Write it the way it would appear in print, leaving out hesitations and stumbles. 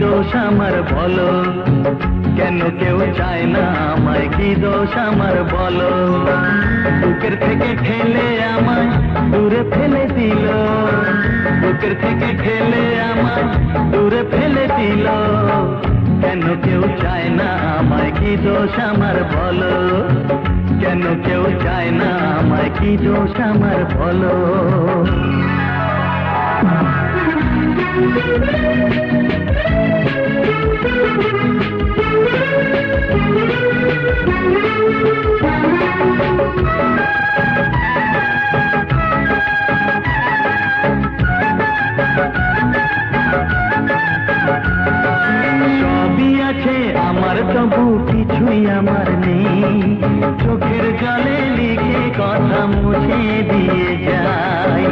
দোষ আমার বলো, কেন কেউ চায় না আমায়, কি দোষ আমার বলো। বুকের থেকে ঠেলে আমায় দূরে ফেলে দিল, বুকের থেকে ঠেলে আমায় দূরে ফেলে দিল। কেন কেউ চায় না আমায়, কি দোষ আমার বলো, কেন কেউ চায় না আমায়, কি দোষ আমার বলো। সবই আছে আমার, তবু কিছুই আমার নেই। চোখের জলে লিখে কথা মুছে দিয়ে যাই।